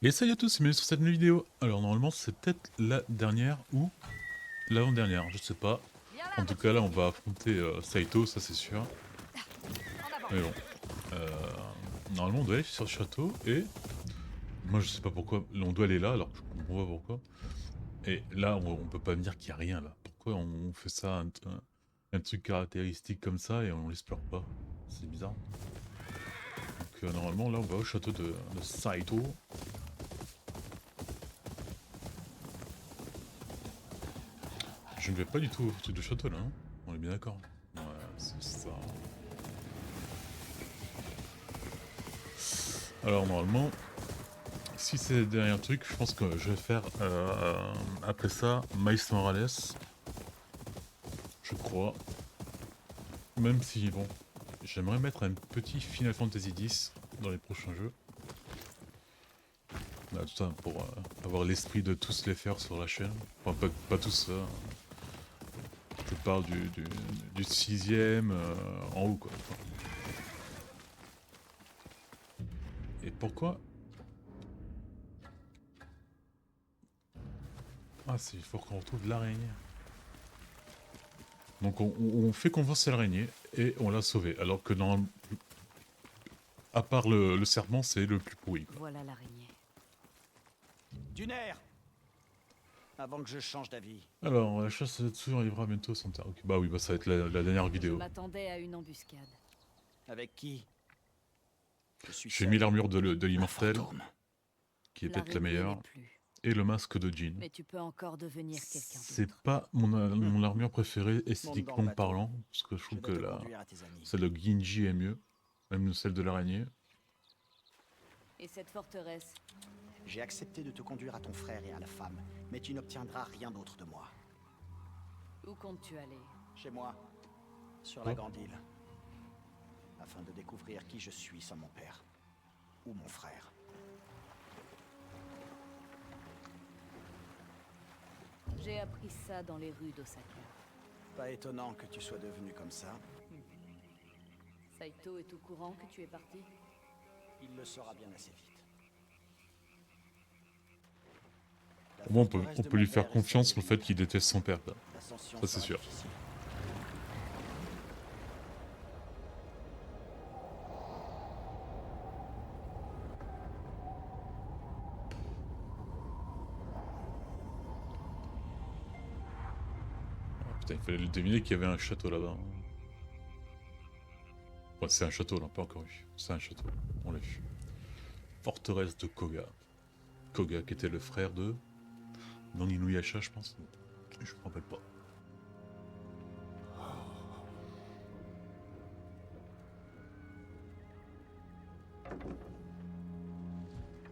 Et salut à tous, bienvenue sur cette nouvelle vidéo. Alors normalement c'est peut-être la dernière ou l'avant-dernière, je sais pas. Viens là, En tout petit cas là on fusil. va affronter Saito, ça c'est sûr. En avant. Mais bon, normalement on doit aller sur le château et... Moi je sais pas pourquoi, on doit aller là alors que je comprends pas pourquoi. Et là on peut pas me dire qu'il y a rien là. Pourquoi on fait ça, un truc caractéristique comme ça et on l'explore pas? C'est bizarre. Donc normalement là on va au château de Saito. Je ne vais pas du tout au truc de château là, hein. On est bien d'accord. Ouais, c'est ça. Alors normalement, si c'est le dernier truc, je pense que je vais faire après ça Miles Morales, je crois. Même si bon, j'aimerais mettre un petit Final Fantasy X dans les prochains jeux. Là, tout ça pour avoir l'esprit de tous les faire sur la chaîne. Enfin pas tous, je parle du 6ème en haut quoi. Et pourquoi? Ah c'est il faut qu'on retrouve l'araignée. Donc on fait confiance à l'araignée et on l'a sauvée. Alors que dans... À part le serpent, c'est le plus pourri quoi. Voilà l'araignée. Dunaire, avant que je change d'avis. Alors, la chasse dessus arrivera bientôt sans terre. Ok, bah oui, bah ça va être la dernière Je vidéo. m'attendais à une embuscade. Avec qui? Je suis J'ai mis seul. l'armure de Un l'immortel, fantôme. qui est peut-être la L'araignée n'est meilleure, plus. et le masque de Jean. Mais tu peux encore devenir quelqu'un C'est d'autre. pas mon armure préférée Monte dans le esthétiquement bateau. parlant, parce que je Je trouve vais que te conduire à tes amis. celle de Ginji est mieux, même celle de l'araignée. Et cette forteresse? J'ai accepté de te conduire à ton frère et à la femme, mais tu n'obtiendras rien d'autre de moi. Où comptes-tu aller? Chez moi, sur Oh. la grande île. Afin de découvrir qui je suis sans mon père. Ou mon frère. J'ai appris ça dans les rues d'Osaka. Pas étonnant que tu sois devenu comme ça. Saito est au courant que tu es parti? Il le saura bien assez vite. La Au moins, forteresse on de peut mon lui faire père est confiance celle sur le de mon fait qu'il père. déteste son père, quoi. L'ascension Ça c'est sera sûr. difficile. Ah, putain, il fallait le deviner qu'il y avait un château là-bas. Ouais, c'est un château, on l'a pas encore vu. C'est un château, on l'a vu. Forteresse de Koga. Koga qui était le frère de... Dans Inuyasha, je pense. Je me rappelle pas.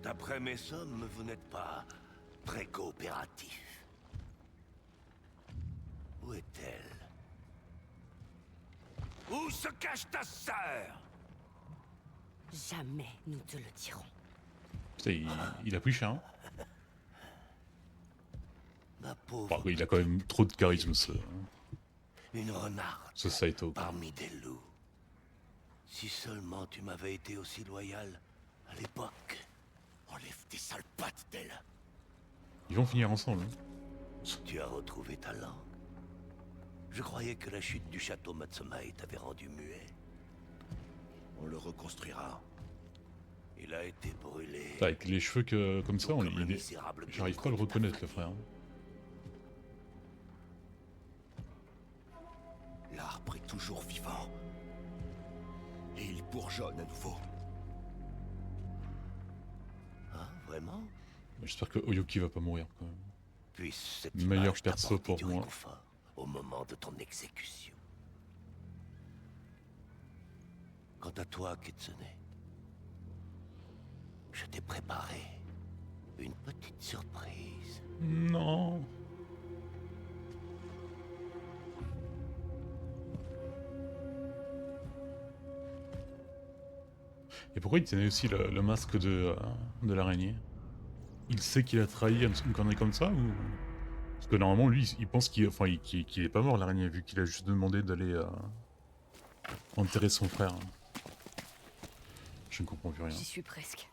D'après mes sommes, vous n'êtes pas très coopératif. Où est-elle? Où se cache ta sœur? Jamais nous te le dirons. Putain, il a pris cher, hein. Ma pauvre Enfin, il a quand même trop de charisme, une renarde ce Saito. parmi des loups. Si seulement tu m'avais été aussi loyal à l'époque. Enlève tes sales pattes d'elle. Ils vont finir ensemble, hein. Tu as retrouvé ta langue. Je croyais que la chute du château Matsumae t'avait rendu muet. On le reconstruira. Il a été brûlé. Avec les cheveux comme ça, Tout comme le il est... misérable J'arrive pas à le Pietro de ta reconnaître, le famille. frère. L'arbre est toujours vivant. Et il bourgeonne à nouveau. Ah, vraiment? J'espère que Oyuki va pas mourir, quand même. Puisse cette Meilleur image perso t'apporter pour du moi. réconfort au moment de ton exécution. Quant à toi, Kitsune, je t'ai préparé une petite surprise. Non. Et pourquoi il tenait aussi le masque de l'araignée? Il sait qu'il a trahi une connerie comme ça, ou... Parce que normalement, lui, il pense qu'il est pas mort, l'araignée, vu qu'il a juste demandé d'aller enterrer son frère. Je ne comprends plus rien. J'y suis presque.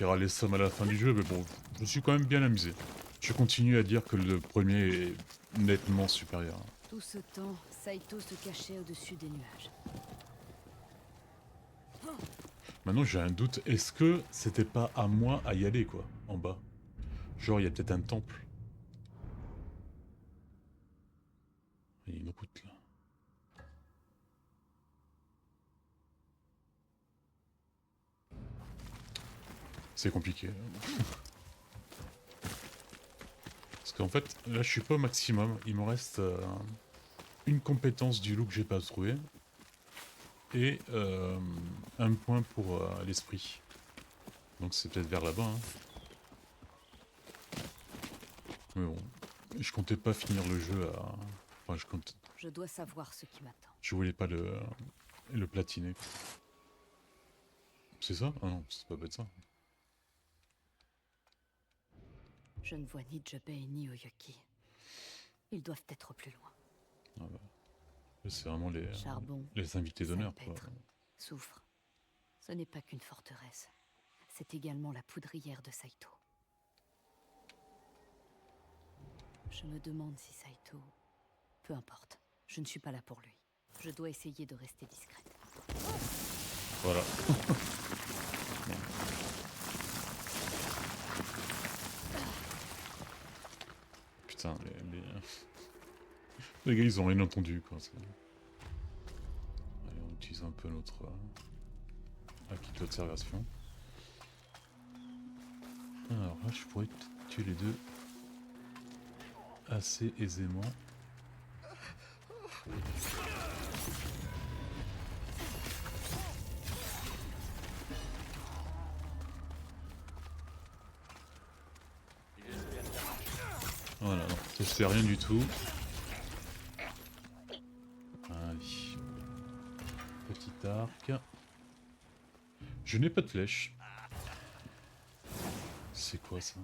sortira les sommes à la fin du jeu, mais bon, je me suis quand même bien amusé. Je continue à dire que le premier est nettement supérieur. Tout ce temps, Saito se cachait au-dessus des nuages. Maintenant j'ai un doute, est-ce que c'était pas à moi à y aller quoi, en bas? Genre il y a peut-être un temple. Il y a une route là. C'est compliqué. Parce qu'en fait, là je suis pas au maximum. Il me reste une compétence du loup que j'ai pas trouvé. Et un point pour l'esprit. Donc c'est peut-être vers là-bas. Hein. Mais bon, je comptais pas finir le jeu à... Enfin, Je dois savoir ce qui m'attend. je voulais pas le platiner. C'est ça? Ah non, c'est pas bête ça. Je ne vois ni Jubei ni Oyuki. Ils doivent être plus loin. Ah bah. C'est vraiment Charbon, les invités d'honneur quoi. salpêtre, soufre. Ce n'est pas qu'une forteresse. C'est également la poudrière de Saito. Je me demande si Saito... Peu importe, je ne suis pas là pour lui. Je dois essayer de rester discrète. Voilà. Putain, les gars ils ont rien entendu quoi. Allez, on utilise un peu notre acquis d'observation. Alors là je pourrais tuer les deux assez aisément. Voilà, non, ça se fait rien du tout. Allez. Petit arc. Je n'ai pas de flèche. C'est quoi ça?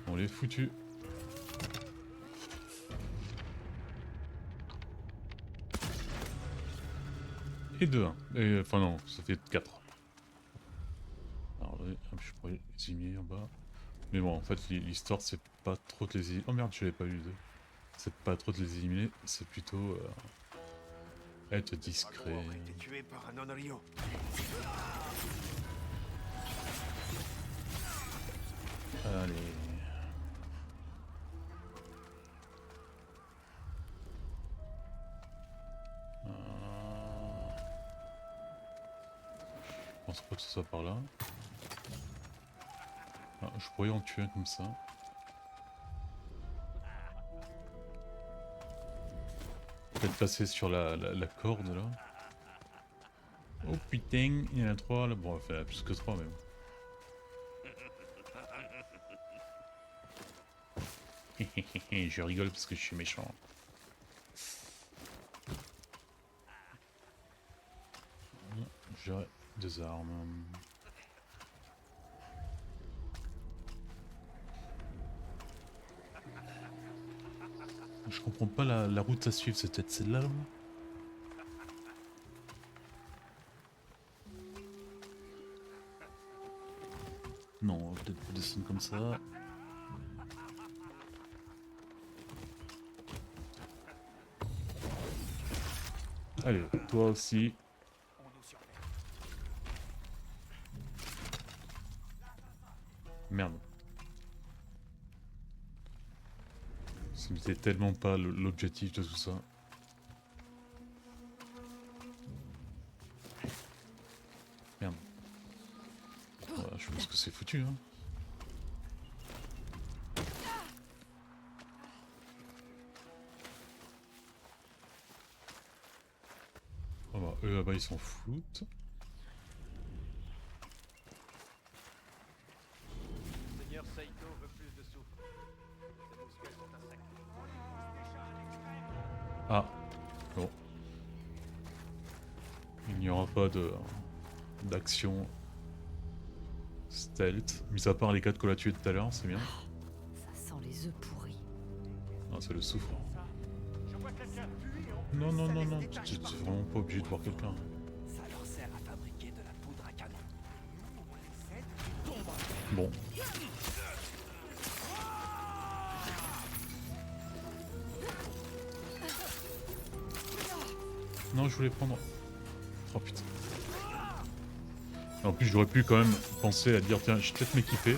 On l'est foutu. Et 2-1. Enfin non, ça fait 4. Alors je pourrais les éliminer en bas. Mais bon, en fait, l'histoire, c'est pas trop de les éliminer. Oh merde, je l'avais pas eu deux. C'est pas trop de les éliminer, c'est plutôt être discret. Drago aurait été tué par un Onryo. Allez. Je pense pas que ce soit par là. Ah, je pourrais en tuer un comme ça. Peut-être passer sur la corde là. Oh putain, il y en a 3 là. Bon, enfin, il y en a plus que 3 même. Je rigole parce que je suis méchant. J'aurais 2 armes. Je comprends pas la route à suivre, c'est peut-être celle-là là. Non, on va peut-être descendre comme ça. Allez, toi aussi. Merde. C'était tellement pas l'objectif de tout ça. Merde. Voilà, je pense que c'est foutu, hein. Oh bah, eux là-bas ils s'en foutent. Seigneur Saito veut plus de soufre. Ces mousquets sont un sac. Ah, bon. Il n'y aura pas d'action stealth, mis à part les 4 qu'on a tués tout à l'heure, c'est bien. Ça sent les œufs pourris. Ah, c'est le souffle. Non, non, non, non, tu n'es vraiment pas obligé de voir quelqu'un. Bon. Non, je voulais prendre... Oh putain. Et en plus, j'aurais pu quand même penser à dire, tiens, je vais peut-être m'équiper.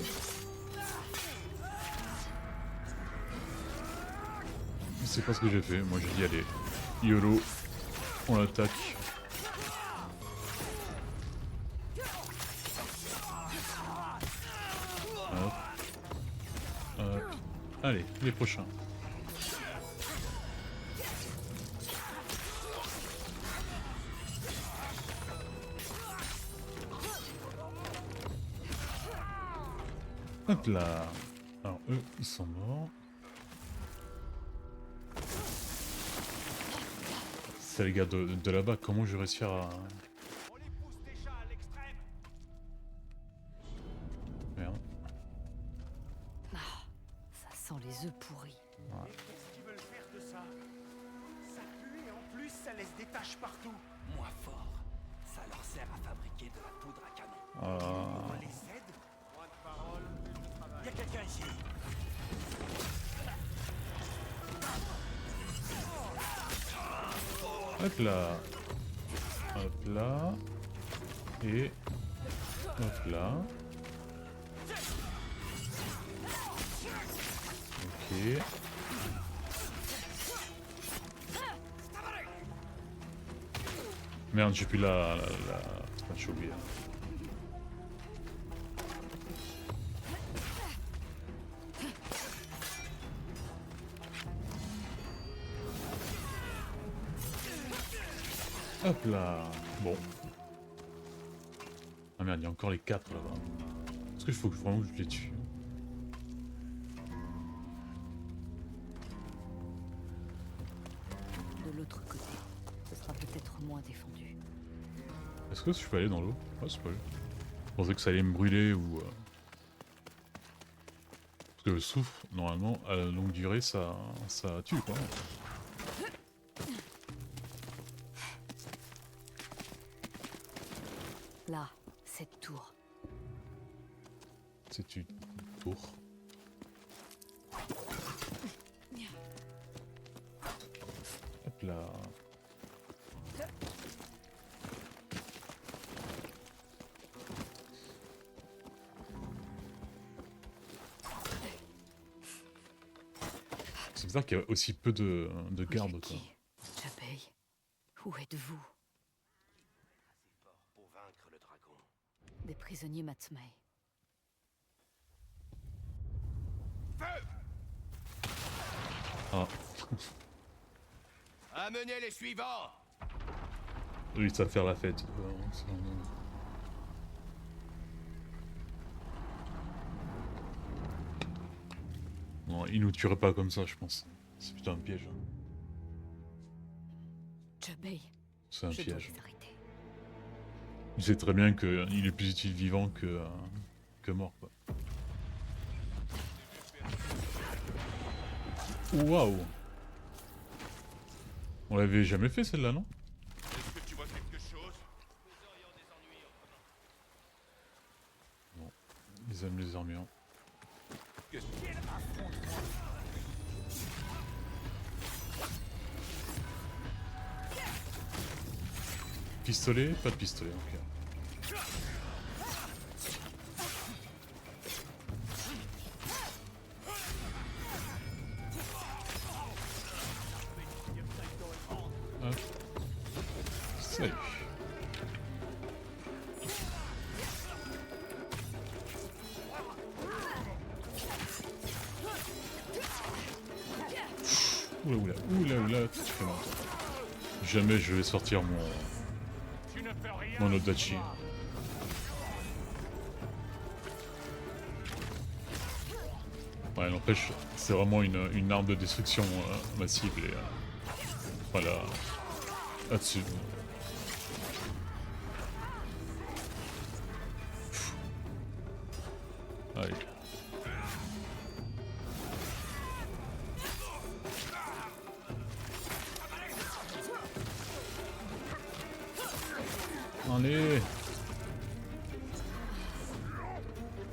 C'est pas ce que j'ai fait. Moi, j'ai dit, allez, YOLO, on l'attaque. Hop. Hop. Allez, les prochains. Hop là. Alors eux, ils sont morts. C'est les gars de là-bas, comment je vais réussir à... On les pousse déjà à l'extrême. Merde. Ah, ça sent les œufs pourris. Et qu'est-ce qu'ils veulent faire de ça? Ça pue et en plus ça laisse des taches partout. Moins fort. Ça leur sert à fabriquer de la poudre à canon. On les aide. Moins de paroles, plus de travail. Y'a quelqu'un ici. Hop là. Hop là. Et... Hop là. Ok. Merde, j'ai plus la... Putain, j'ai oublié. Hop là. Bon. Ah merde, il y a encore les 4 là-bas. Est-ce qu'il faut que vraiment que je les tue? De l'autre côté, ce sera peut-être moins défendu. Est-ce que je peux aller dans l'eau? Ouais, c'est pas lui. Je pensais que ça allait me brûler ou... Parce que le soufre, normalement, à la longue durée, ça tue quoi. Là, cette tour. C'est une tour. Hop là. C'est bizarre qu'il y a aussi peu de gardes quoi. Jabei, où êtes-vous? Assez fort pour vaincre le dragon. Des prisonniers Matsumae. Ah, Amenez les suivants. oui, ça va faire la fête. Non, il nous tuerait pas comme ça, je pense. C'est plutôt un piège. Jabei, C'est un je dois piège. les arrêter. Il sait très bien qu'il est plus utile vivant que mort, quoi. Waouh! On l'avait jamais fait celle-là, non? Est-ce que tu vois quelque chose? Bon, ils aiment les armures. Pistolet? Pas de pistolet, ok. Hop. Safe. Oula oula, oula oula, tu fais longtemps. Jamais je vais sortir mon Odachi. Ouais, n'empêche, c'est vraiment une arme de destruction massive et voilà, là-dessus. Allez. Allez.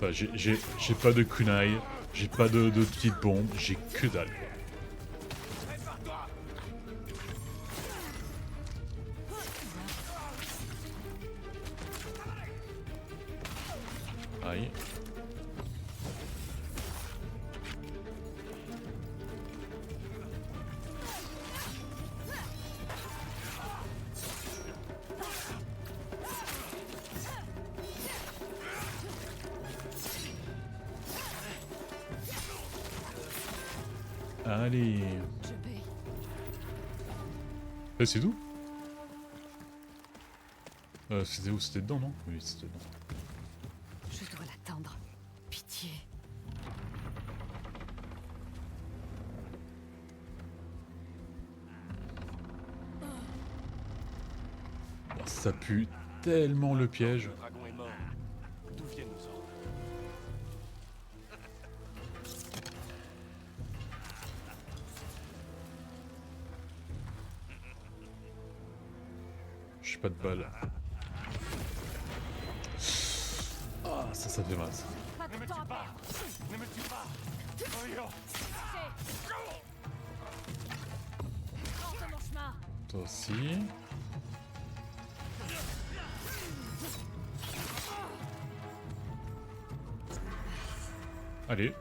pas, j'ai pas de kunai, j'ai pas de petites bombes, j'ai que dalle. Aïe. Allez. Je paye. C'est tout. C'était où? C'était dedans, non? Oui, c'était dedans. Je dois l'atteindre. Pitié. Oh, ça pue tellement le piège. Le dragon est mort. D'où viennent nos ordres? J'ai pas de balles. Ah, ça fait mal. Ça. Pas de temps à perdre. Ne me tue pas! Voyons! Hors de mon chemin. Toi aussi. Allez,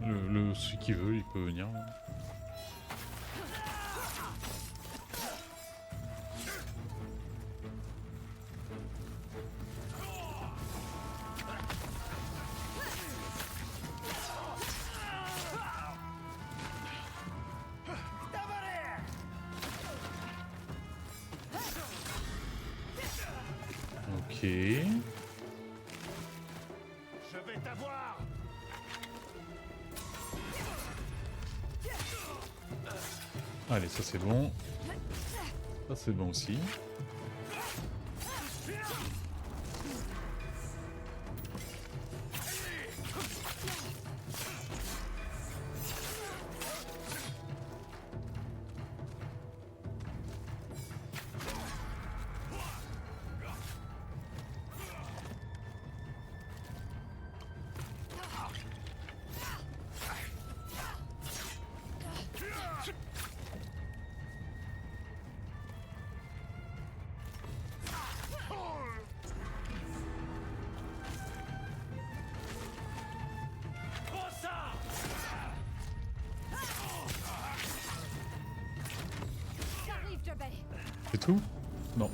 celui qui veut, il peut venir. Ok. Je vais t'avoir! Allez, ça c'est bon. Ça c'est bon aussi. J'arrive, Jabé. C'est tout? Non.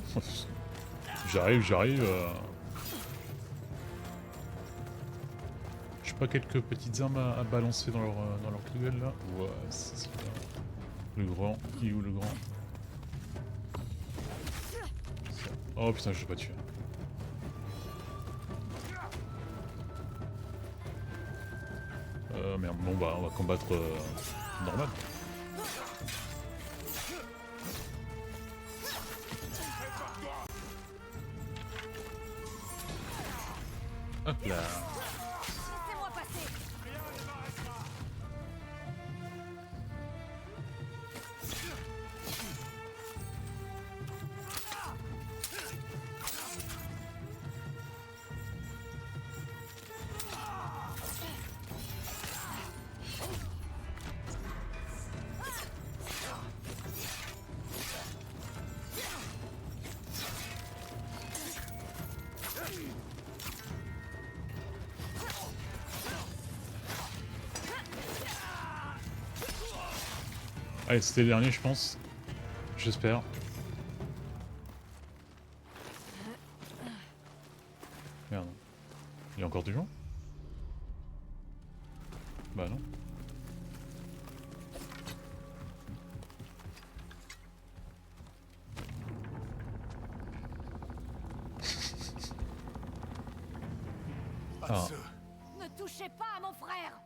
J'arrive. J'ai pas quelques petites armes à balancer dans leur duel là? Ouais, c'est bien. Le grand, il est où le grand? Oh putain, je l'ai pas tué. Merde, bon bah on va combattre normal. Hop là. Laissez-moi passer. Allez, c'était le dernier, je pense. J'espère. Merde. Il y a encore du gens? Bah non. Ah. Ne touchez pas à mon frère.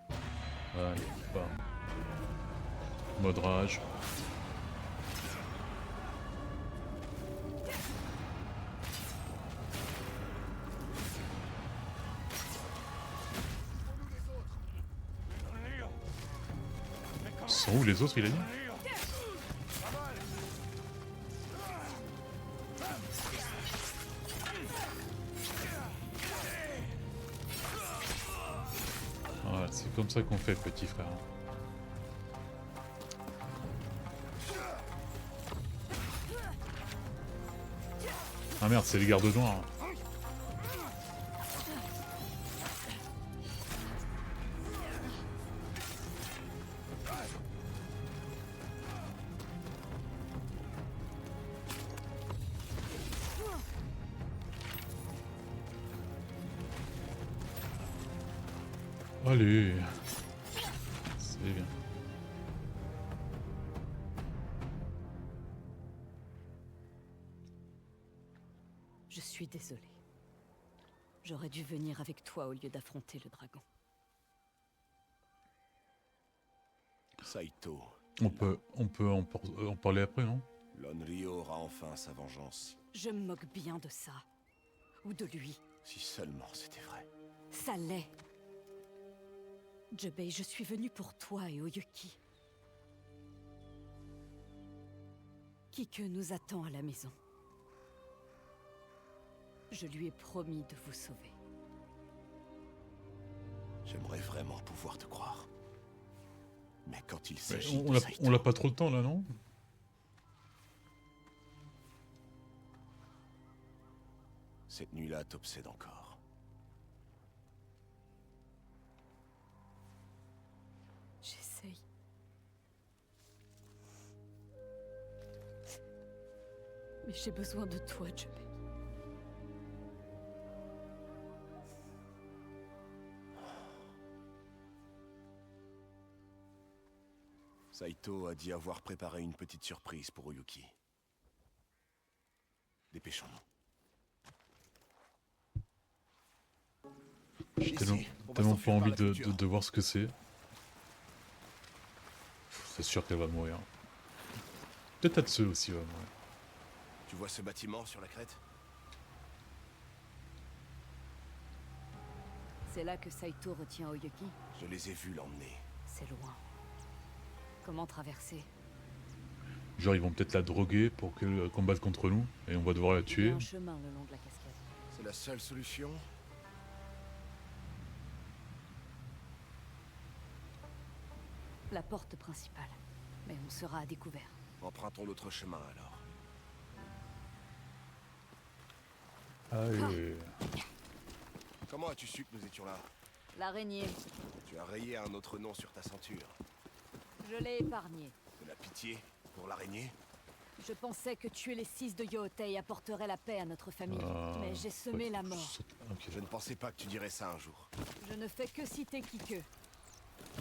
Allez, pas. Mode rage. Ils sont où les autres, il a dit? C'est comme ça qu'on fait, petit frère. Ah merde, c'est les gardes noirs. Allez, c'est bien. Je suis désolée. J'aurais dû venir avec toi au lieu d'affronter le dragon. Saito, On peut en parler après, non? l'Onryo aura enfin sa vengeance. Je me moque bien de ça. Ou de lui. Si seulement c'était vrai. Ça l'est. Jubei, je suis venue pour toi et Oyuki. Kike nous attend à la maison. Je lui ai promis de vous sauver. J'aimerais vraiment pouvoir te croire. Mais quand il Mais s'agit on de Saito... l'a pas trop le temps là, non? Cette nuit-là t'obsède encore. J'essaye. Mais j'ai besoin de toi, Jubei. Saito a dit avoir préparé une petite surprise pour Oyuki. Dépêchons-nous. J'ai tellement pas envie de voir ce que c'est. C'est sûr qu'elle va mourir. Peut-être Tatsu aussi va mourir. Tu vois ce bâtiment sur la crête? C'est là que Saito retient Oyuki. Je les ai vus l'emmener. C'est loin. Comment traverser? Genre ils vont peut-être la droguer pour qu'elle combatte contre nous et on va devoir la Il y tuer. a un chemin le long de la cascade. C'est la seule solution? La porte principale. Mais on sera à découvert. Empruntons l'autre chemin alors. Allez. Comment as-tu su que nous étions là? L'araignée. Tu as rayé un autre nom sur ta ceinture. Je l'ai épargnée. De la pitié pour l'araignée? Je pensais que tuer les 6 de Yootei apporterait la paix à notre famille. Mais j'ai semé la mort. Ok. Je ne pensais pas que tu dirais ça un jour. Je ne fais que citer Kike.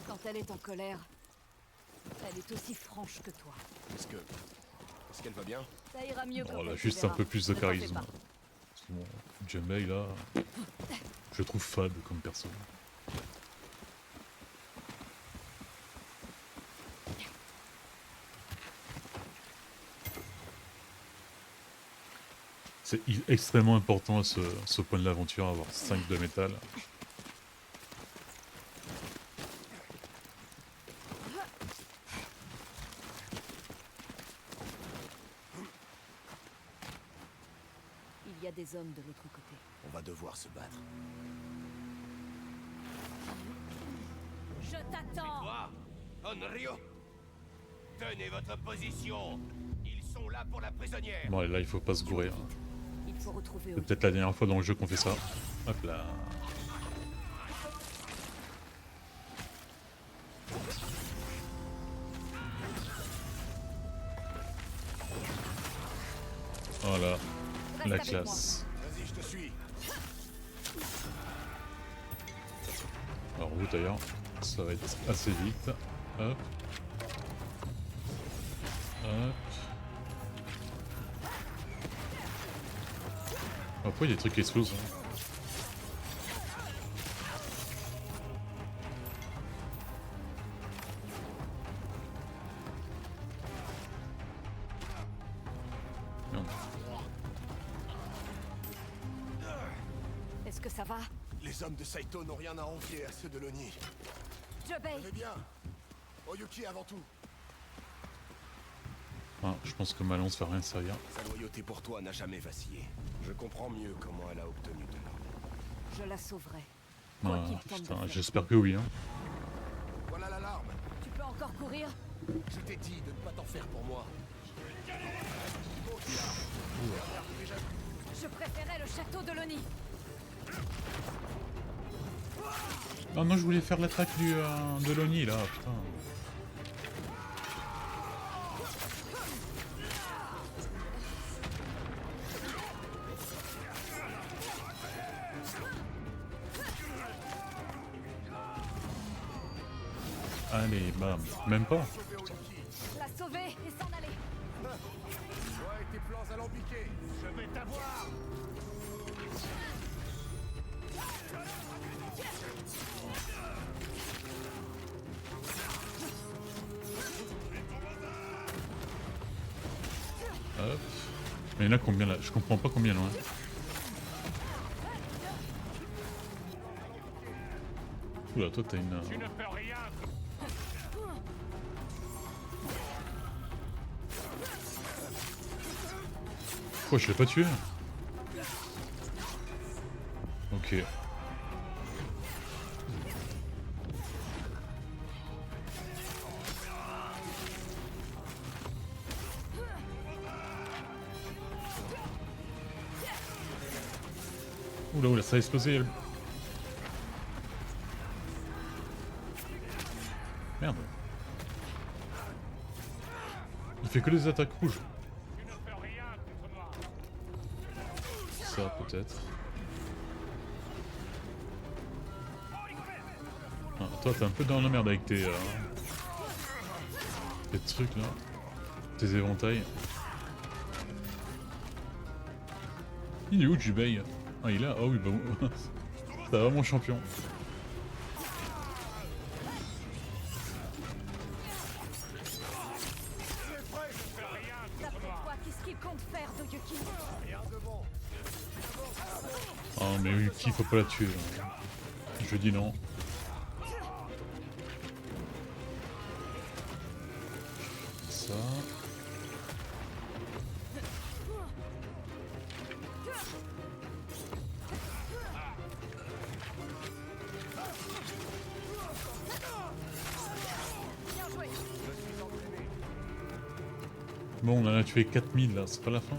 Quand elle est en colère, elle est aussi franche que toi. Est-ce qu'elle va bien? Ça ira mieux quand Bon, là, elle te juste un verra. peu plus de Ne t'en fais charisme. pas. Parce que bon, Jubei là, je le trouve fade comme perso. C'est extrêmement important à ce point de l'aventure, avoir 5 de métal. Il y a des hommes de l'autre côté. On va devoir se battre. Je t'attends! Toi, Onryo, tenez votre position. Ils sont là pour la prisonnière. Bon, et là il faut pas se gourer. Hein. Il faut retrouver C'est Oyuki. peut-être la dernière fois dans le jeu qu'on fait ça. Hop là. Voilà, Reste la avec classe. Vas-y, je te suis. Alors vous d'ailleurs, ça va être assez vite. Hop. Hop. Après il y a des trucs qui explosent. Hein. Merde. Est-ce que ça va? Les hommes de Saito n'ont rien à envier à ceux de l'Oni. Jubei! Allez bien. Oyuki avant tout. Ah, je pense que ma lance va rien servir. Sa loyauté pour toi n'a jamais vacillé. Je comprends mieux comment elle a obtenu de l'ordre. Je la sauverai. Ah, Quoi qu'il tente de putain, faire. j'espère que oui. Hein. encore courir? Je t'ai dit de ne pas t'en faire pour moi. Je préférais le château de Loni. Ah non, je voulais faire l'attaque de l'Oni là, putain. Allez, bam. Même pas. La sauver et s'en aller. Toi et tes plans alambiqués, je vais t'avoir. Hop. Mais il y en a combien là? Je comprends pas combien loin. Oula, toi t'as une... Tu ne peux rien. Quoi, je l'ai pas tué? Ok. Oula, oula, ça a explosé. Merde. Il fait que des attaques rouges. Tu ne peux rien contre moi. Ça, peut-être. Ah, toi, t'es un peu dans la merde avec tes trucs là. Tes éventails. Il est où, Jubei? Ah, il est là. Ah oui, bah... Ça va, mon champion. D'après toi, qu'est-ce qu'il compte faire de Yuki? Ah, mais Yuki, faut pas la tuer. Là. Je dis non. Ça. Bon, on en a tué 4000 là, c'est pas la fin.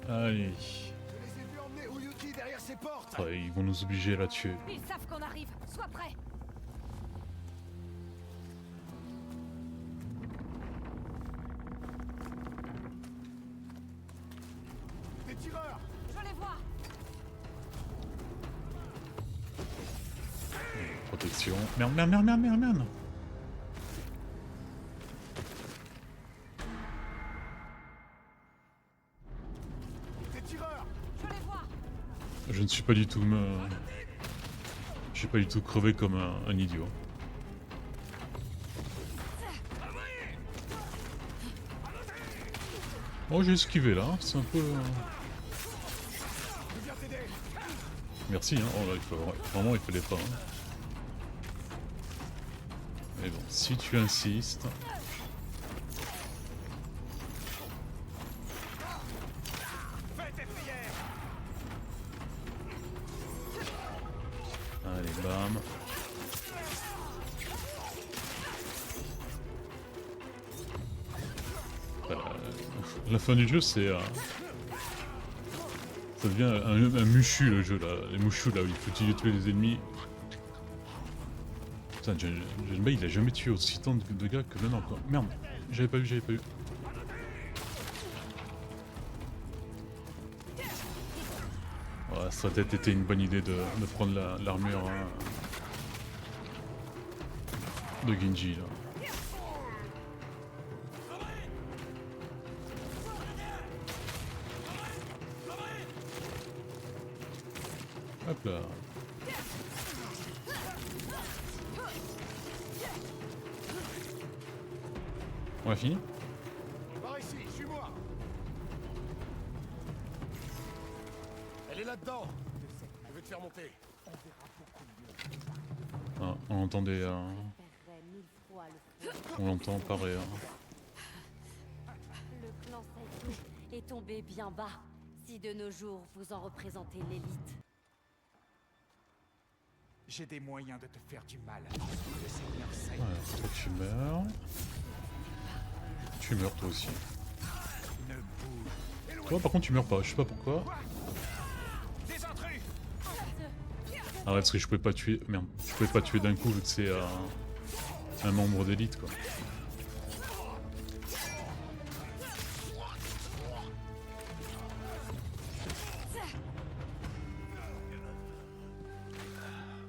Allez. Je les ai vus emmener Uyuki derrière ses portes. Ouais, ils vont nous obliger à la tuer. Ils savent qu'on arrive. Sois prêt. Des tireurs. Je les vois. Protection. Merde, merde, merde, merde, merde, merde. Des tireurs. Je les vois. Je ne suis pas du tout je suis pas du tout crevé comme un idiot. Oh, j'ai esquivé là, c'est un peu... Je viens t'aider. Merci, hein. Oh là, il faut... vraiment, il fallait pas. Hein. Mais bon, si tu insistes... Fais tes prières. Allez, bam. Voilà. La fin du jeu, c'est... ça devient un muchu le jeu là. Les mouchous là où il faut tuer tous les ennemis. Putain, Jinbei il a jamais tué aussi tant de gars que maintenant quoi. Merde, j'avais pas vu, j'avais pas vu. Ouais, ça aurait peut-être été une bonne idée de prendre l'armure hein, de Genji là. Hop là. On a fini? Par ici, suis-moi. Elle est là-dedans. Je vais te faire monter. Ah, on entendait... on l'entend pareil. Le clan Saito est tombé bien bas, si de nos jours vous en représentez l'élite. J'ai des moyens de te faire du mal. Le Seigneur Saïto. Alors, toi tu meurs. Tu meurs toi aussi. Ne bouge. Toi par contre tu meurs pas, je sais pas pourquoi. Des intrus. Ah ouais, parce que je pouvais pas tuer. Merde, je pouvais pas tuer d'un coup vu que c'est un membre d'élite quoi.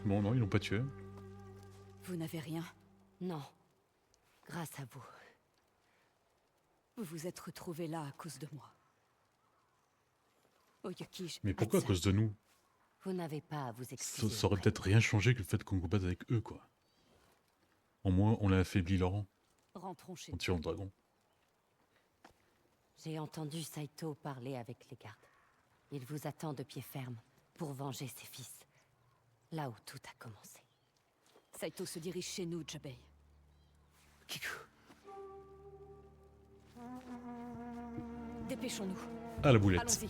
Bon non, ils l'ont pas tué. Vous n'avez rien. Non. Grâce à vous. Vous vous êtes retrouvés là à cause de moi. Oyuki, Mais pourquoi à Hatsa, cause de nous? Vous n'avez pas à vous excuser. Ça aurait auprès peut-être rien changé que le fait qu'on combatte avec eux quoi. Au moins on a affaibli leur rang rentrons chez en nous. tuant le dragon. J'ai entendu Saito parler avec les gardes. Il vous attend de pied ferme pour venger ses fils. Là où tout a commencé. Saito se dirige chez nous, Jabei. Kiku. Dépêchons-nous. Ah la boulette. Allons-y.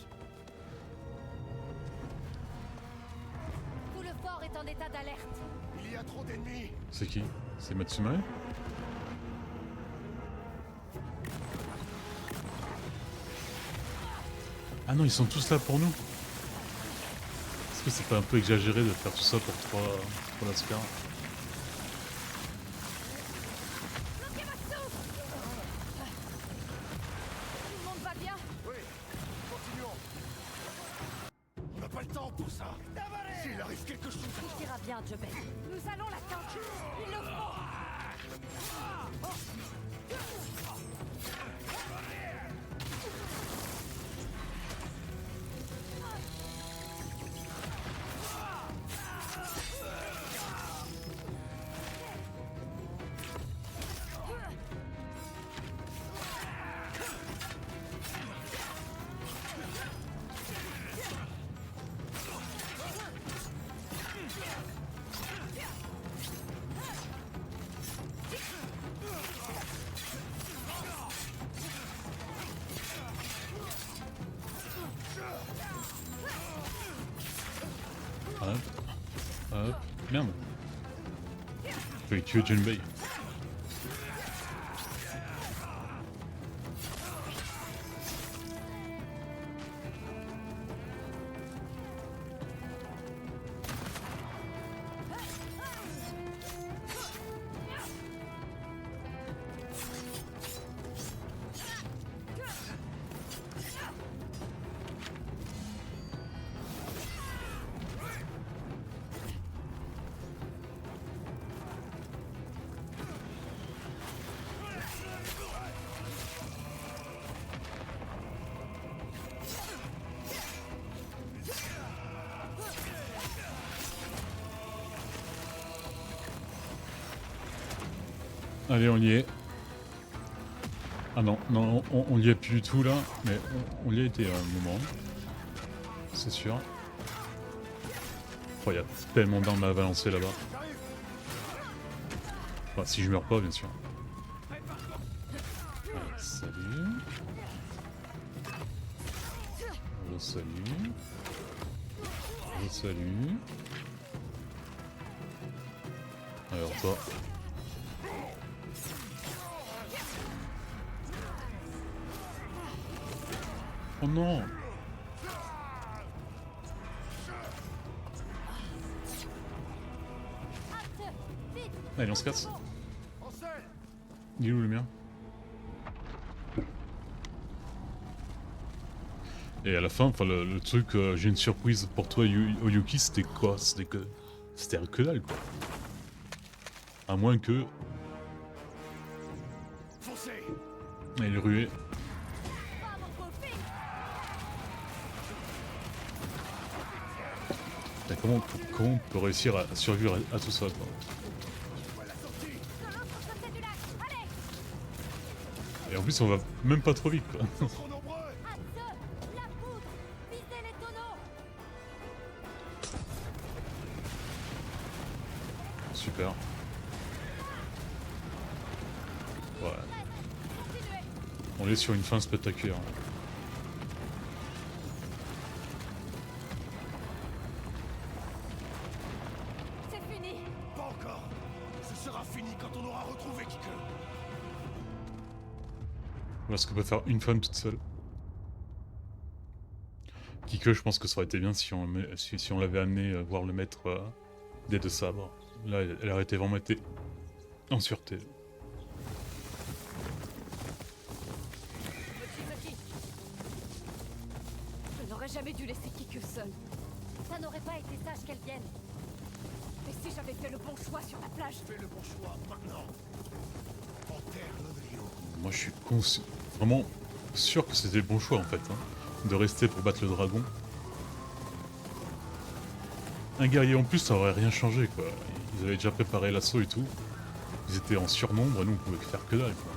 Tout le fort est en état d'alerte. Il y a trop d'ennemis. C'est qui? C'est Matsumae? Ah non, ils sont tous là pour nous. Est-ce que c'est pas un peu exagéré de faire tout ça pour 3 lascars? Tout le monde va bien? Oui, continuons. On n'a pas le temps pour ça. S'il arrive quelque chose. Tout ira bien, Jobei. Nous allons l'atteindre. Il le faut. Hop. Hop. Merde. Faut les tuer Junbei. Allez, on y est. Ah non, non, on y est plus du tout là, mais on y a été à un moment. C'est sûr. Oh, y a tellement d'armes à balancer là-bas. Enfin, si je meurs pas, bien sûr. Ouais, salut. Salut. Salut. Alors toi. Oh non! Allez, on se casse. Il est où le mien? Et à la fin, enfin le truc, j'ai une surprise pour toi, Oyuki, c'était quoi? C'était que dalle quoi. À moins que. Elle est ruée. Comment on peut réussir à survivre à tout ça quoi. Et en plus on va même pas trop vite quoi. Super. Ouais. On est sur une fin spectaculaire. C'est retrouver Kike. Voilà ce que peut faire une femme toute seule. Kike, je pense que ça aurait été bien si on l'avait amené voir le maître des deux sabres. Là, elle aurait été vraiment été en sûreté. Je n'aurais jamais dû laisser Kike seule. Ça n'aurait pas été sage qu'elle vienne. Mais si j'avais fait le bon choix sur la plage... Fais le bon choix maintenant. Enterre l'Onryo. Moi, je suis vraiment sûr que c'était le bon choix en fait, hein, de rester pour battre le dragon. Un guerrier en plus, ça aurait rien changé quoi. Ils avaient déjà préparé l'assaut et tout. Ils étaient en surnombre et nous on pouvait faire que dalle quoi.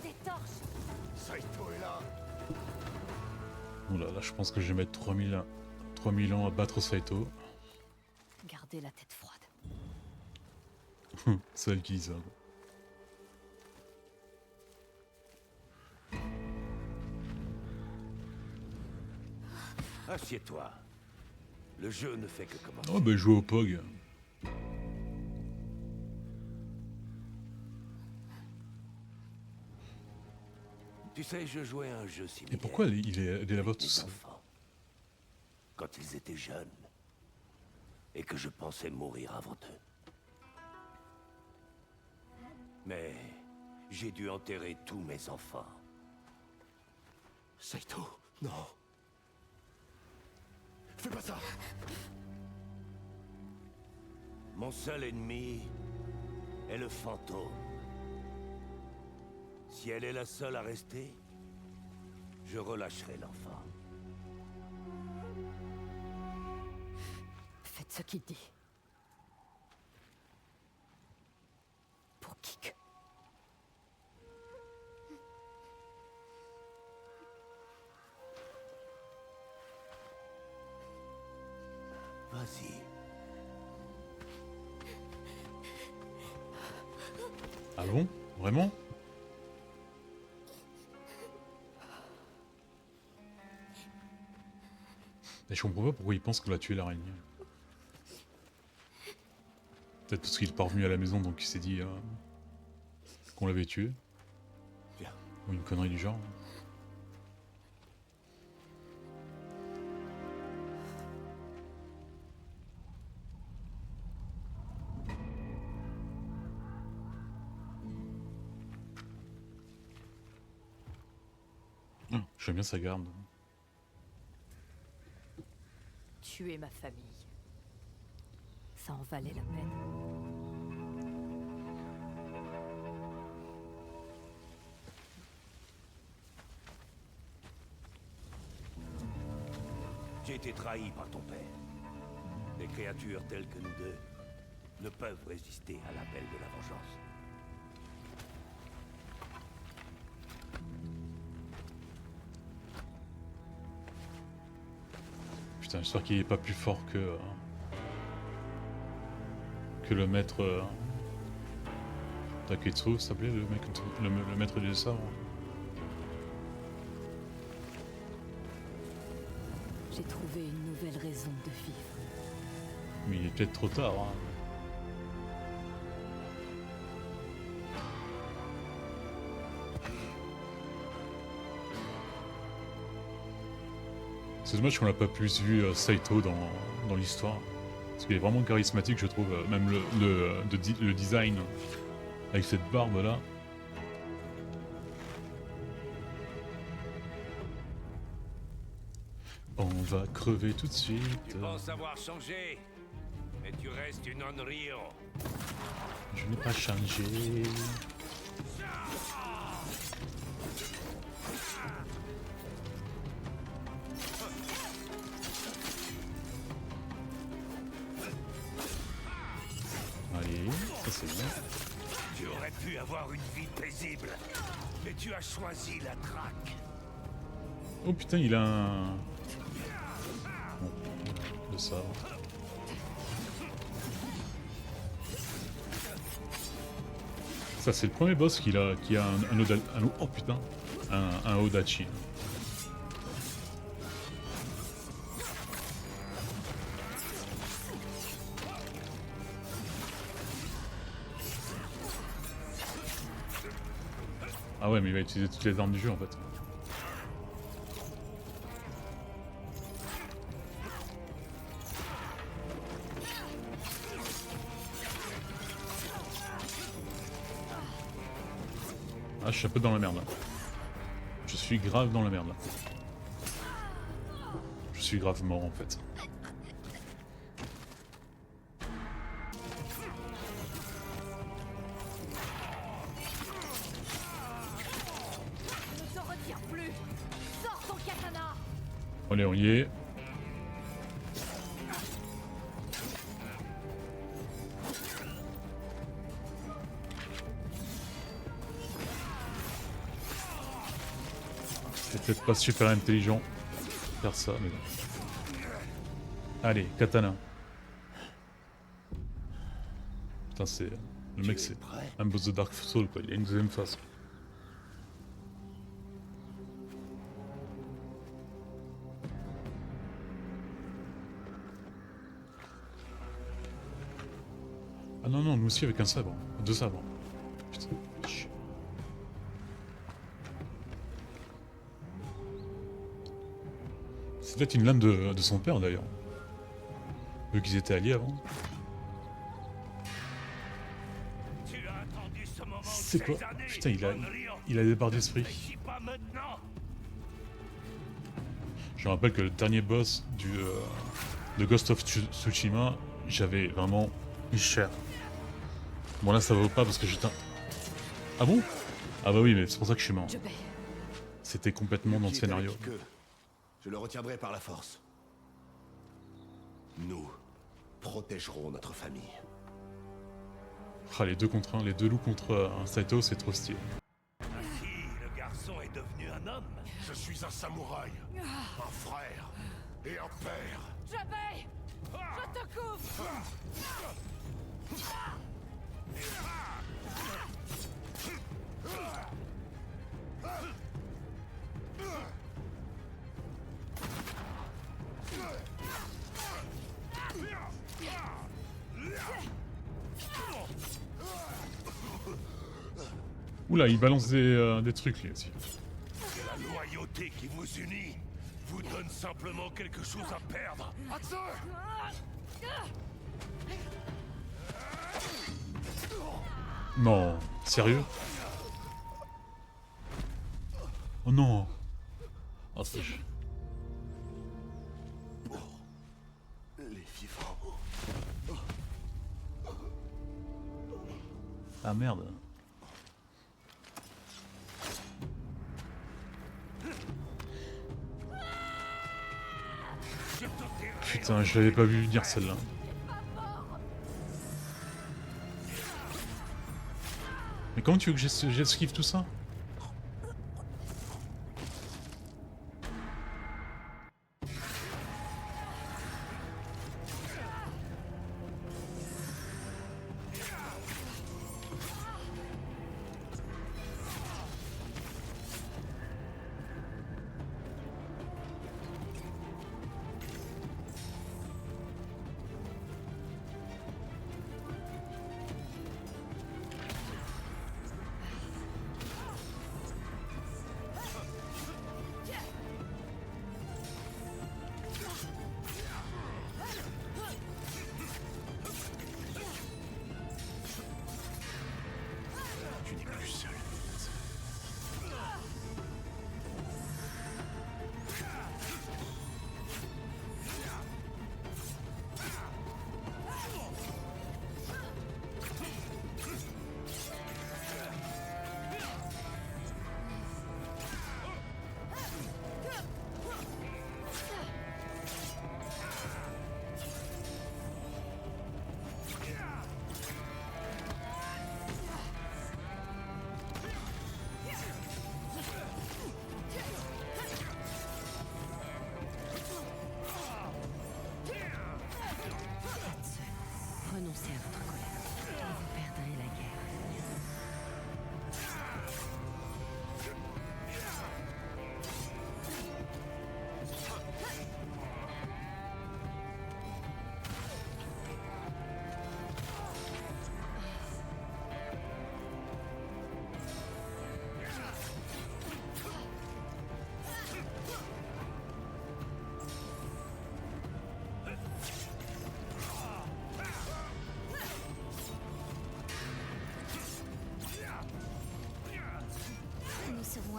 Des torches. Saito est là. Oh là là, je pense que je vais mettre 3000 ans à battre Saito. Gardez la tête froide. C'est elle qui dit ça. Assieds-toi. Le jeu ne fait que commencer. Oh bah jouer au POG. Tu sais, je jouais à un jeu similaire. Et pourquoi elle est là-bas tout Des ça? enfants. Quand ils étaient jeunes. Et que je pensais mourir avant eux. Mais j'ai dû enterrer tous mes enfants. Saito, non. Fais pas ça. Mon seul ennemi est le fantôme. Si elle est la seule à rester, je relâcherai l'enfant. Faites ce qu'il dit. Pour Kike. Vas-y. Ah bon? Vraiment? Mais je comprends pas pourquoi il pense qu'on a tué l'araignée. Peut-être parce qu'il est pas revenu à la maison donc il s'est dit qu'on l'avait tué. Viens. Ou une connerie du genre. Ah, j'aime bien sa garde. Tuer ma famille. Ça en valait la peine. J'ai été trahi par ton père. Des créatures telles que nous deux ne peuvent résister à l'appel de la vengeance. Putain, j'espère qu'il est pas plus fort que le maître Taketsu, ça s'appelait le maître des sabres. J'ai trouvé une nouvelle raison de vivre. Mais il est peut-être trop tard. Hein. C'est dommage qu'on n'a pas plus vu Saito dans l'histoire. Parce qu'il est vraiment charismatique, je trouve. Même le design avec cette barbe là. On va crever tout de suite. Tu penses avoir changé, mais tu restes une Onryo. Je n'ai pas changé. Allez, ça c'est bien. Tu aurais pu avoir une vie paisible, mais tu as choisi la traque. Oh putain, il a un... Bon, le sabre. Ça c'est le premier boss qui a un oh putain, un Odachi. Ah ouais, mais il va utiliser toutes les armes du jeu en fait. Ah, je suis un peu dans la merde là. Je suis grave dans la merde là. Je suis grave mort en fait. Ne te retire plus. Sors ton katana. Allez, on y est. C'est peut-être pas super intelligent de faire ça, mais bon. Allez, katana. Putain, c'est... Le mec, c'est un boss de Dark Souls, quoi. Il a une deuxième face. Ah non, non, nous aussi avec un sabre. Deux sabres. Putain, chier. C'est peut-être une lame de son père, d'ailleurs. Vu qu'ils étaient alliés avant. Tu as attendu ce moment C'est quoi? ces années, Putain, Onryo. il a des barres d'esprit. N'agis pas maintenant. Je me rappelle que le dernier boss de Ghost of Tsushima, j'avais vraiment eu cher. Bon là ça vaut pas parce que j'étais... Ah bon? Ah bah oui, mais c'est pour ça que je suis mort. Je paie. C'était complètement dans le Qui est scénario. avec que je le retiendrai par la force. Nous protégerons notre famille. Ah, les deux contre un, les deux loups contre un Saito, c'est trop stylé. Si le garçon est devenu un homme, Je suis un samouraï, un frère et un père. Je paie. Je te couvre. Oula, il balance des trucs lui aussi. c'est la loyauté qui vous unit. Vous donne simplement quelque chose à perdre. Non, sérieux? Oh non. Oh, c'est... Les vivants. Ah merde. Putain, je l'avais pas vu venir celle-là. Mais comment tu veux que j'esquive tout ça?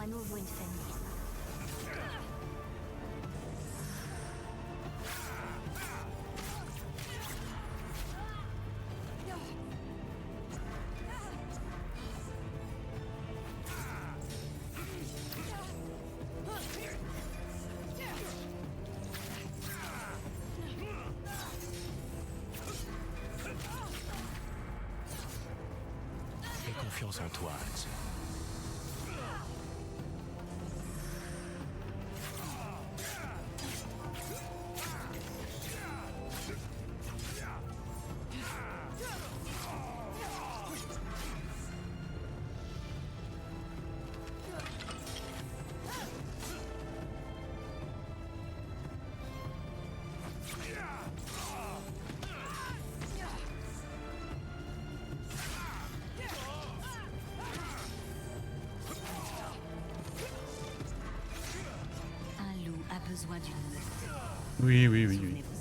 à nouveau une famille. J'ai confiance en toi, Hanzo. Un loup a besoin d'une meute. Oui, oui, oui, oui. Souvenez-vous-en.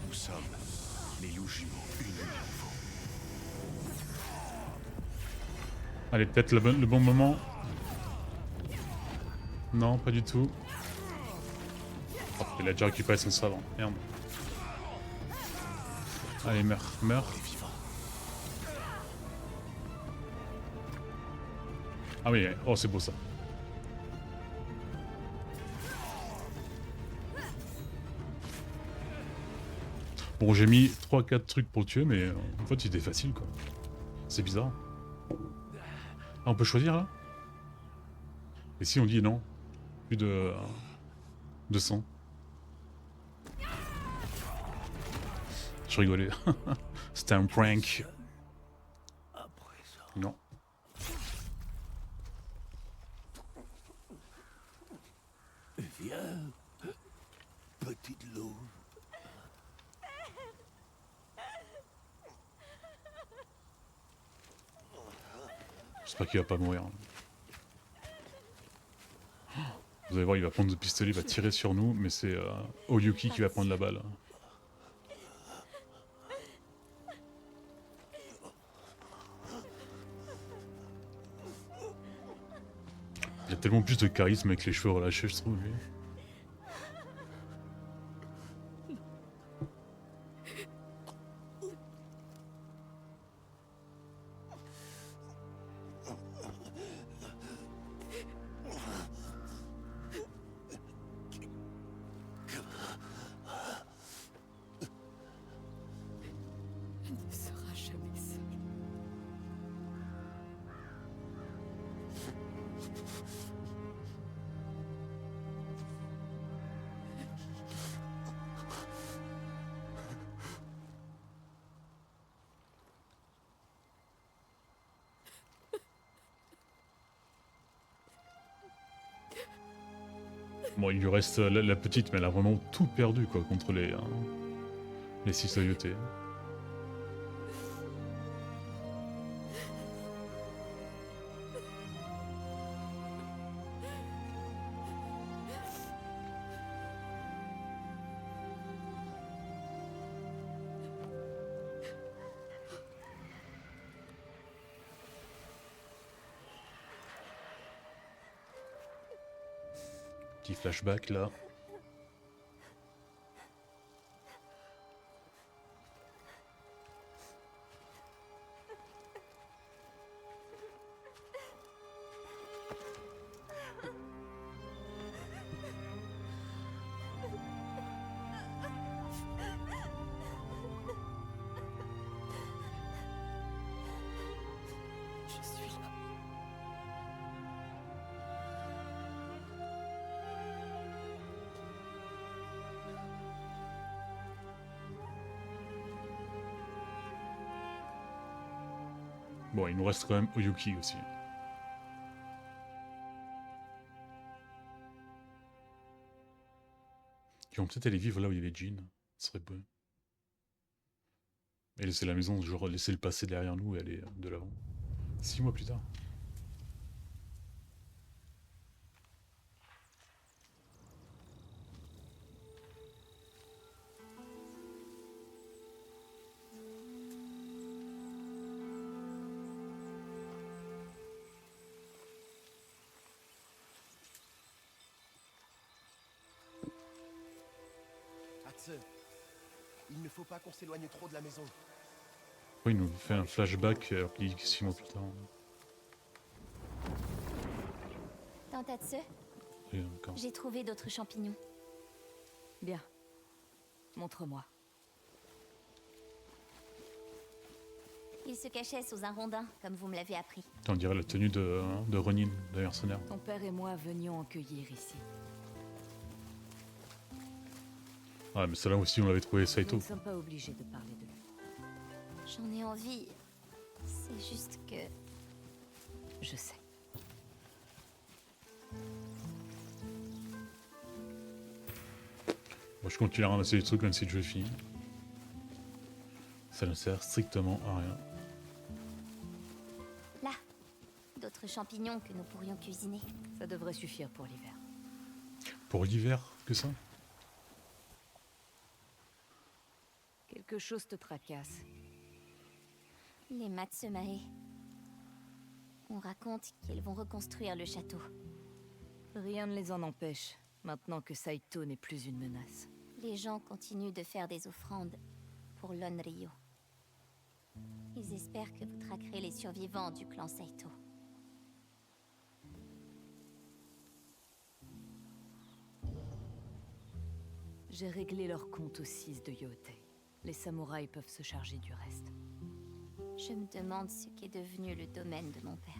Nous sommes les loups jumeaux unis il faut. Allez, peut-être le bon moment. Non, pas du tout. Oh, il a déjà récupéré son sabre. Merde. Allez, meurs, meurs. Ah oui, oh c'est beau ça. Bon, j'ai mis 3-4 trucs pour le tuer, mais en fait, il était facile, quoi. C'est bizarre. Ah, on peut choisir, là? Et si on dit non? Plus de sang. Je rigolais. C'était un prank. Après ça. Non. Viens, petite louve. J'espère qu'il va pas mourir. Vous allez voir, il va prendre le pistolet, il va tirer sur nous, mais c'est Oyuki qui va prendre la balle. Il a tellement plus de charisme avec les cheveux relâchés, je trouve, lui. Elle ne sera jamais seule. Bon, il lui reste la petite, mais elle a vraiment tout perdu, quoi, contre les 6 loyautés. Petit flashback, là. Je suis là. Bon, il nous reste quand même Oyuki aussi. Qui vont peut-être aller vivre là où il y avait Jean. Ce serait beau. Et laisser la maison, genre laisser le passé derrière nous et aller de l'avant. 6 mois plus tard. Atse, il ne faut pas qu'on s'éloigne trop de la maison. Pourquoi il nous fait un flashback alors qu'il dit 6 mois plus tard? Tante Atse, Et encore. j'ai trouvé d'autres champignons. Bien. Montre-moi. Ils se cachaient sous un rondin, comme vous me l'avez appris. Putain, on dirait la tenue de Ronin, de mercenaire. Ton père et moi venions en cueillir ici. Ouais, mais celle-là aussi, on l'avait trouvé Nous Saito. ne sommes pas obligés de parler de lui. J'en ai envie. C'est juste que... Je sais. Moi, je continue à ramasser les trucs même si le jeu est fini. Ça ne sert strictement à rien. Là, d'autres champignons que nous pourrions cuisiner. Ça devrait suffire pour l'hiver. Pour l'hiver, que ça? Quelque chose te tracasse. Les Matsumae. On raconte qu'ils vont reconstruire le château. Rien ne les en empêche, maintenant que Saito n'est plus une menace. Les gens continuent de faire des offrandes pour l'Onryo. Ils espèrent que vous traquerez les survivants du clan Saito. J'ai réglé leur compte aux 6 de Yootei. Les samouraïs peuvent se charger du reste. Je me demande ce qu'est devenu le domaine de mon père.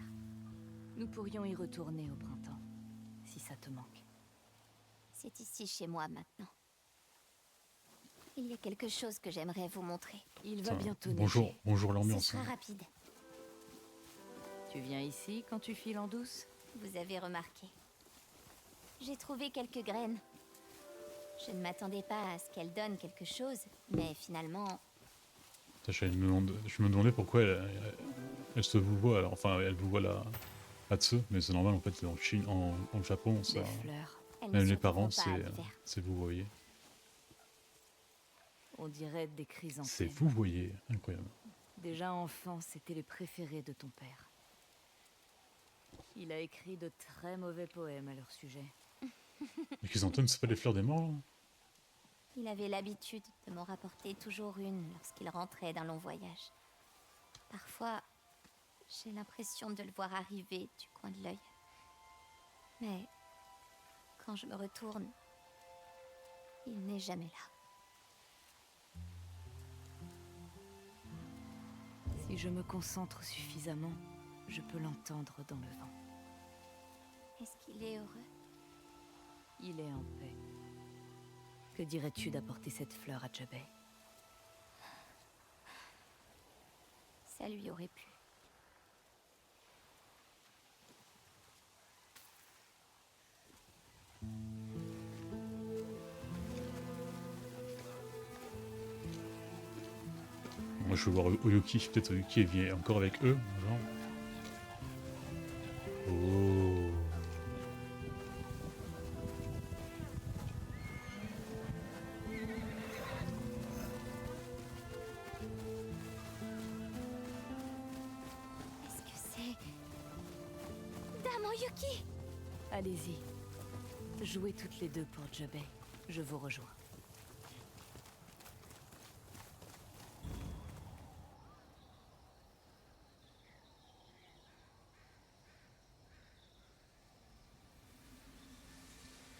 Nous pourrions y retourner au printemps, si ça te manque. C'est ici chez moi maintenant. Il y a quelque chose que j'aimerais vous montrer. Il va Putain, bientôt bonjour, neiger. bonjour Ce l'ambiance. sera hein. rapide. Tu viens ici quand tu files en douce? Vous avez remarqué. J'ai trouvé quelques graines. Je ne m'attendais pas à ce qu'elles donnent quelque chose, mais finalement, Putain, je me demandais pourquoi elle se vous voit, alors, enfin elle vous voit la Atsu, mais c'est normal en fait, en Chine, en Japon, ça, Des fleurs. elles ne même les survivront parents, pas à l'hiver. c'est vous voyez. On dirait des C'est chrysanthèmes. vous voyez, incroyable. Déjà enfant, c'était les préférés de ton père. Il a écrit de très mauvais poèmes à leur sujet. Les chrysanthèmes, c'est pas les fleurs des morts là? Il avait l'habitude de m'en rapporter toujours une lorsqu'il rentrait d'un long voyage. Parfois, j'ai l'impression de le voir arriver du coin de l'œil. Mais quand je me retourne, il n'est jamais là. Si je me concentre suffisamment, je peux l'entendre dans le vent. Est-ce qu'il est heureux? Il est en paix. Que dirais-tu d'apporter cette fleur à Jabei? Ça lui aurait plu. Moi je veux voir Oyuki, peut-être Oyuki vient encore avec eux, genre. Oh. Est-ce que c'est... Dame Oyuki! Allez-y. Jouez toutes les deux pour Jabei. Je vous rejoins.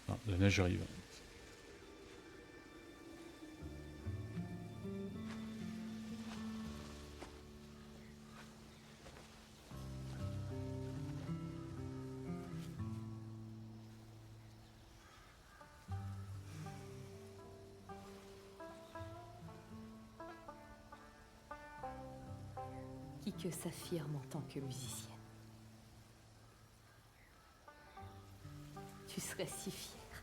Ah, la neige arrive. Qui que s'affirme en tant que musicienne. Tu serais si fière.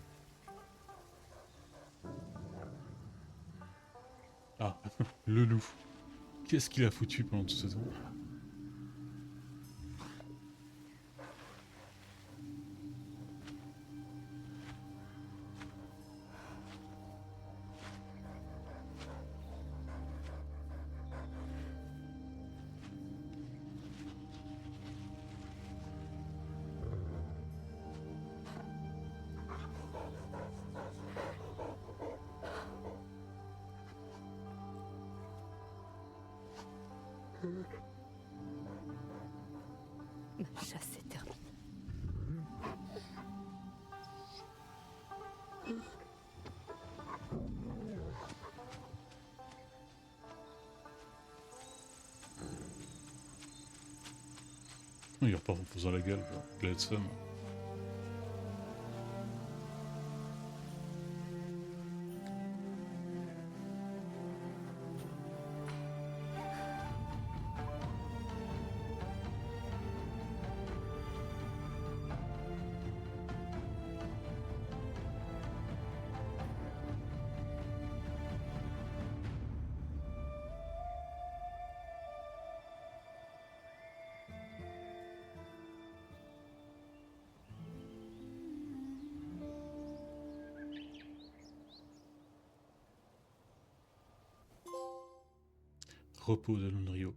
Le loup. Qu'est-ce qu'il a foutu pendant tout ce temps? Ma chasse est terminée. Il repart en posant la gueule, quoi. Il a le seum. Repos de Lonrio.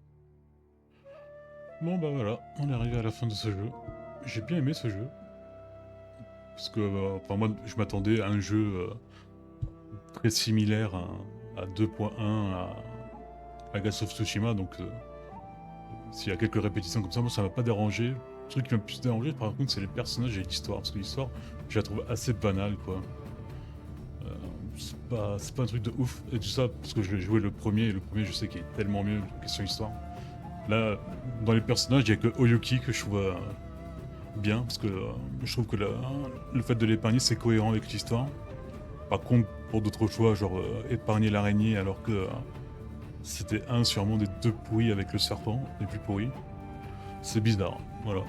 Bon bah voilà, on est arrivé à la fin de ce jeu. J'ai bien aimé ce jeu. Parce que enfin, moi je m'attendais à un jeu très similaire à 2.1 à Ghost of Tsushima, donc s'il y a quelques répétitions comme ça, moi ça m'a pas dérangé. Le truc qui m'a plus dérangé par contre c'est les personnages et l'histoire, parce que l'histoire je la trouve assez banale quoi. C'est pas un truc de ouf, et tout ça parce que je l'ai joué le premier, et le premier je sais qu'il est tellement mieux question histoire. Là, dans les personnages, il n'y a que Oyuki que je trouve bien, parce que je trouve que le fait de l'épargner c'est cohérent avec l'histoire. Par contre, pour d'autres choix, genre épargner l'araignée alors que c'était sûrement des deux pourris avec le serpent, les plus pourris, c'est bizarre, voilà.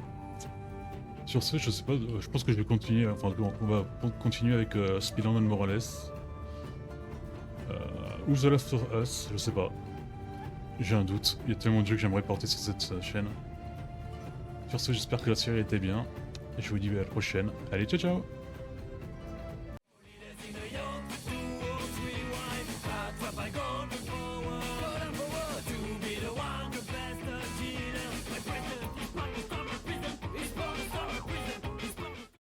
Sur ce, je sais pas, je pense que je vais continuer, enfin on va continuer avec Spider-Man Morales. Ou The Last of Us, je sais pas. J'ai un doute, il y a tellement de jeux que j'aimerais porter sur cette chaîne. Sur ce, j'espère que la série était bien, et je vous dis à la prochaine. Allez, ciao ciao!